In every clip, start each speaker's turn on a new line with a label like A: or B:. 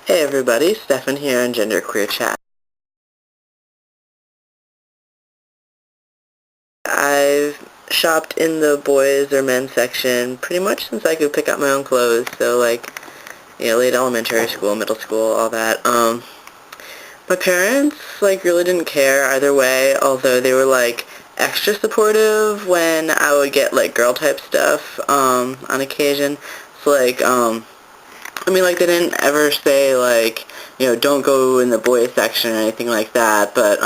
A: Hey everybody, Stefan here on GenderqueerChat. I've shopped in the boys or men's section pretty much since I could pick out my own clothes, so like, late elementary school, middle school, all that. My parents, like, really didn't care either way, although they were, like, extra supportive when I would get, like, girl-type stuff, on occasion. So, like, like, they didn't ever say, like, don't go in the boys section or anything like that, but,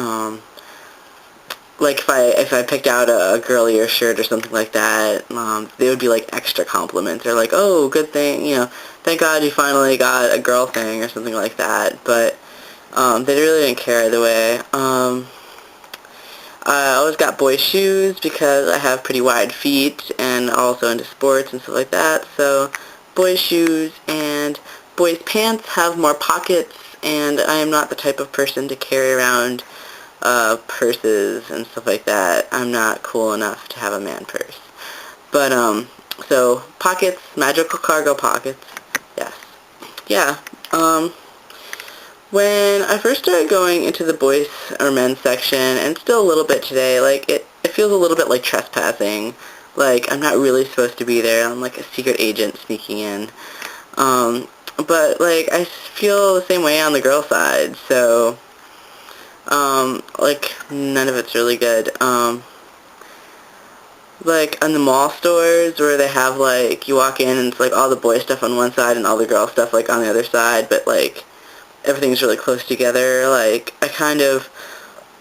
A: like, if I picked out a girlier shirt or something like that, they would be, like, extra compliments. They're like, oh, good thing, thank God you finally got a girl thing or something like that, but, they really didn't care either way. I always got boy shoes because I have pretty wide feet and also into sports and stuff like that, so boy shoes, and boys pants have more pockets, and I am not the type of person to carry around purses and stuff like that. I'm not cool enough to have a man purse. But, so pockets, magical cargo pockets, yes. Yeah, when I first started going into the boys or men's section, and still a little bit today, like, it feels a little bit like trespassing. Like, I'm not really supposed to be there. I'm like a secret agent sneaking in. But, like, I feel the same way on the girl side, so, like, none of it's really good. Like, on the mall stores where they have, like, you walk in and it's, like, all the boy stuff on one side and all the girl stuff, like, on the other side, but, like, everything's really close together. Like, I kind of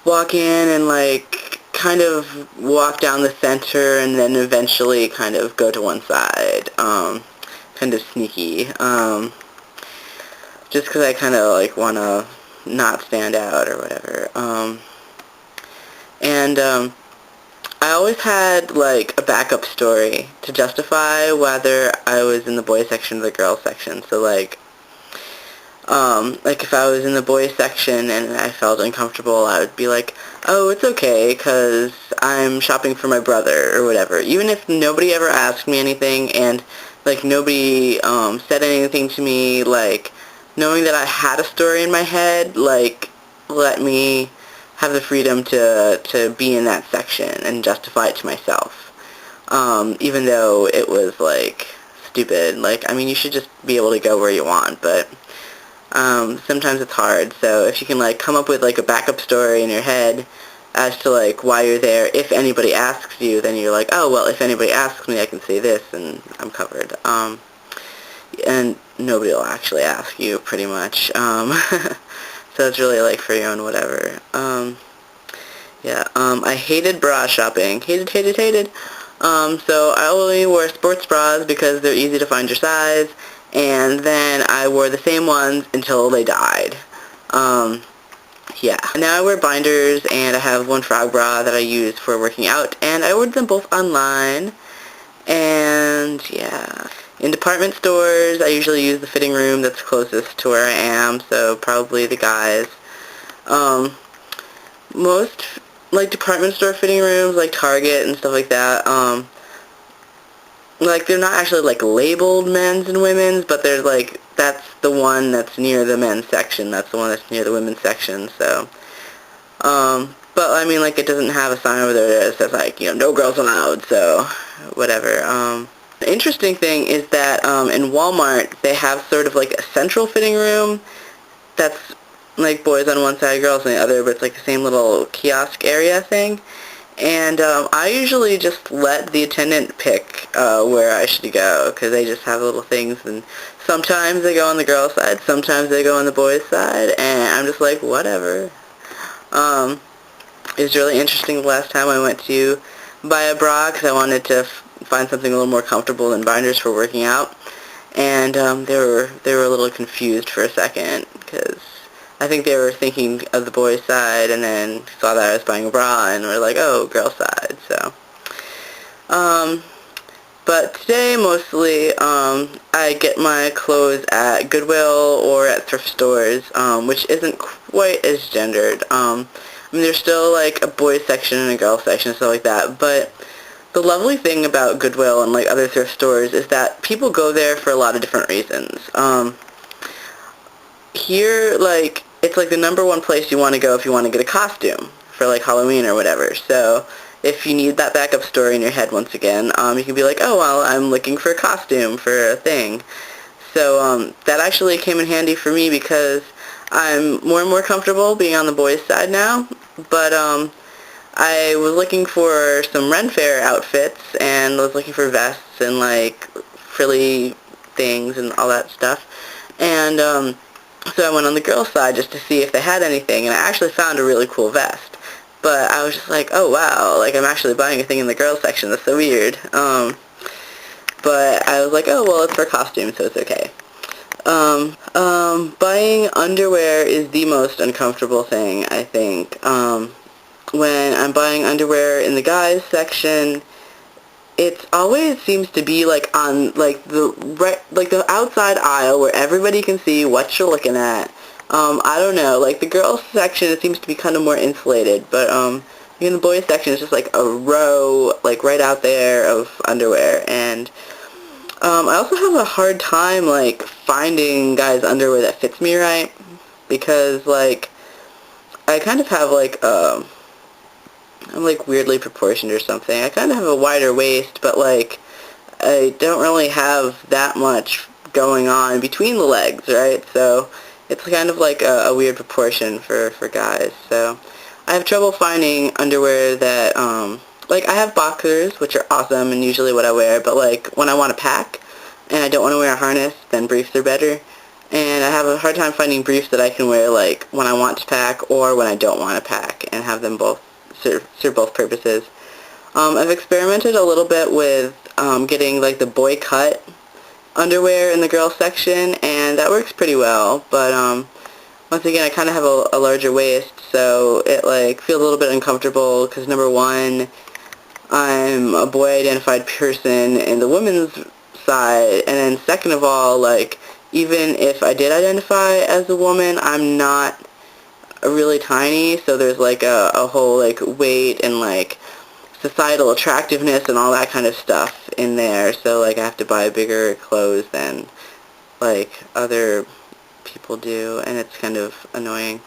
A: walk in and, like, kind of walk down the center and then eventually kind of go to one side. Kind of sneaky. Just because I kind of, like, want to not stand out or whatever. And, I always had, like, a backup story to justify whether I was in the boys section or the girls section. So, like, if I was in the boys section and I felt uncomfortable, I would be like, oh, it's okay, because I'm shopping for my brother, or whatever. Even if nobody ever asked me anything, and, like, nobody, said anything to me, like, knowing that I had a story in my head, like, let me have the freedom to be in that section and justify it to myself. Even though it was, like, stupid. Like, I mean, you should just be able to go where you want, but sometimes it's hard. So if you can, like, come up with, like, a backup story in your head as to, like, why you're there, if anybody asks you, then you're like, oh, well, if anybody asks me, I can say this, and I'm covered. And nobody will actually ask you, pretty much. So it's really, like, for your own whatever. Yeah, I hated bra shopping. Hated, hated, hated. So I only wore sports bras because they're easy to find your size, and then I wore the same ones until they died. Yeah. Now I wear binders, and I have one frog bra that I use for working out, and I ordered them both online, and yeah. In department stores, I usually use the fitting room that's closest to where I am, so probably the guys. Most, like, department store fitting rooms, like Target and stuff like that, like, they're not actually, like, labeled men's and women's, but they're, like, that's the one that's near the men's section, that's the one that's near the women's section, so, but, I mean, like, it doesn't have a sign over there that says, like, no girls allowed, so, whatever. The interesting thing is that, in Walmart, they have sort of, like, a central fitting room that's, like, boys on one side, girls on the other, but it's, like, the same little kiosk area thing. And I usually just let the attendant pick where I should go, because they just have little things, and sometimes they go on the girls' side, sometimes they go on the boys' side, and I'm just like, whatever. It was really interesting the last time I went to buy a bra, because I wanted to find something a little more comfortable than binders for working out, and they were a little confused for a second, because I think they were thinking of the boys' side, and then saw that I was buying a bra, and were like, oh, girls' side, so. But today, mostly, I get my clothes at Goodwill or at thrift stores, which isn't quite as gendered. I mean, there's still, like, a boys' section and a girls' section and stuff like that, but the lovely thing about Goodwill and, like, other thrift stores is that people go there for a lot of different reasons. here, like, it's like the number one place you want to go if you want to get a costume for like Halloween or whatever. So if you need that backup story in your head once again, you can be like, oh, well, I'm looking for a costume for a thing. So that actually came in handy for me because I'm more and more comfortable being on the boys' side now. But I was looking for some Ren Fair outfits and was looking for vests and like frilly things and all that stuff. And so I went on the girls' side just to see if they had anything, and I actually found a really cool vest. But I was just like, oh wow, like I'm actually buying a thing in the girls section. That's so weird. But I was like, oh well, it's for costumes, so it's okay. Buying underwear is the most uncomfortable thing, I think. When I'm buying underwear in the guys section, it always seems to be like on like the outside aisle where everybody can see what you're looking at. I don't know, like the girls section it seems to be kind of more insulated, but in the boys section it's just like a row like right out there of underwear, and I also have a hard time like finding guys underwear that fits me right, because like I kind of have like I'm like weirdly proportioned or something. I kind of have a wider waist, but like I don't really have that much going on between the legs, right? So it's kind of like a weird proportion for guys. So I have trouble finding underwear that like I have boxers, which are awesome and usually what I wear, but like when I want to pack and I don't want to wear a harness, then briefs are better. And I have a hard time finding briefs that I can wear like when I want to pack or when I don't want to pack and have them both serve both purposes. I've experimented a little bit with getting like the boy cut underwear in the girls section, and that works pretty well, but once again I kind of have a larger waist, so it like feels a little bit uncomfortable because number one, I'm a boy identified person in the women's side, and then second of all, like even if I did identify as a woman, I'm not really tiny, so there's like a whole like weight and like societal attractiveness and all that kind of stuff in there, so like I have to buy bigger clothes than like other people do, and it's kind of annoying.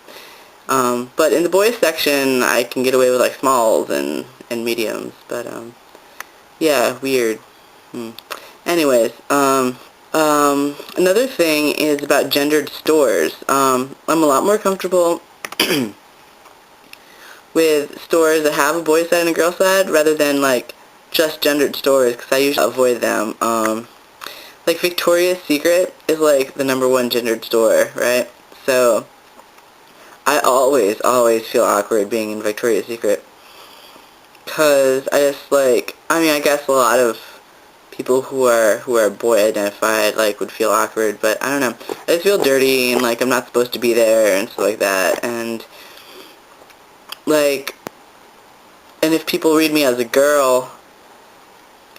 A: But in the boys section I can get away with like smalls and mediums, but yeah, weird. Anyways, another thing is about gendered stores. I'm a lot more comfortable with stores that have a boys side and a girls side rather than like just gendered stores, because I usually avoid them. Like Victoria's Secret is like the number one gendered store, right? So I always feel awkward being in Victoria's Secret, because I just like, I mean I guess a lot of people who are boy identified like would feel awkward, but I don't know, I just feel dirty and like I'm not supposed to be there and stuff like that, and like, and if people read me as a girl,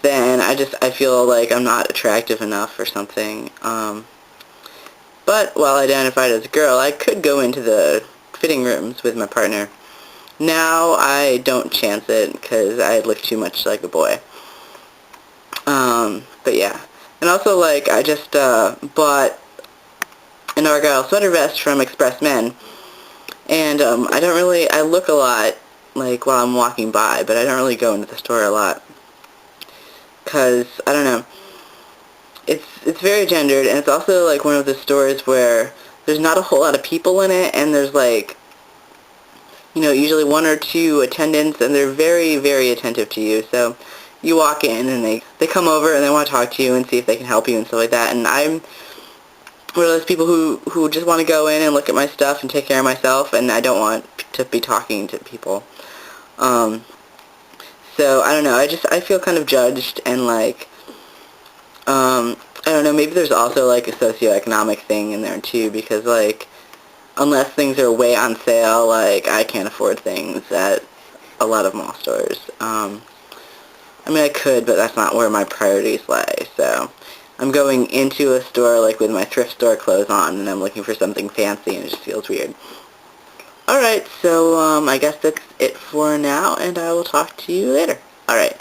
A: then I feel like I'm not attractive enough or something. But while identified as a girl, I could go into the fitting rooms with my partner. Now I don't chance it because I look too much like a boy. But yeah. And also, like, I just bought an Argyle sweater vest from Express Men. And I look a lot, like, while I'm walking by, but I don't really go into the store a lot. Because, I don't know, it's very gendered, and it's also, like, one of the stores where there's not a whole lot of people in it, and there's, like, you know, usually one or two attendants, and they're very, very attentive to you. So you walk in, and they come over, and they want to talk to you and see if they can help you and stuff like that. And I'm one of those people who just want to go in and look at my stuff and take care of myself, and I don't want to be talking to people. So, I don't know, I feel kind of judged, and, like, I don't know, maybe there's also, like, a socioeconomic thing in there, too, because, like, unless things are way on sale, like, I can't afford things at a lot of mall stores. I mean, I could, but that's not where my priorities lie, so I'm going into a store, like, with my thrift store clothes on, and I'm looking for something fancy, and it just feels weird. Alright, so, I guess that's it for now, and I will talk to you later. Alright.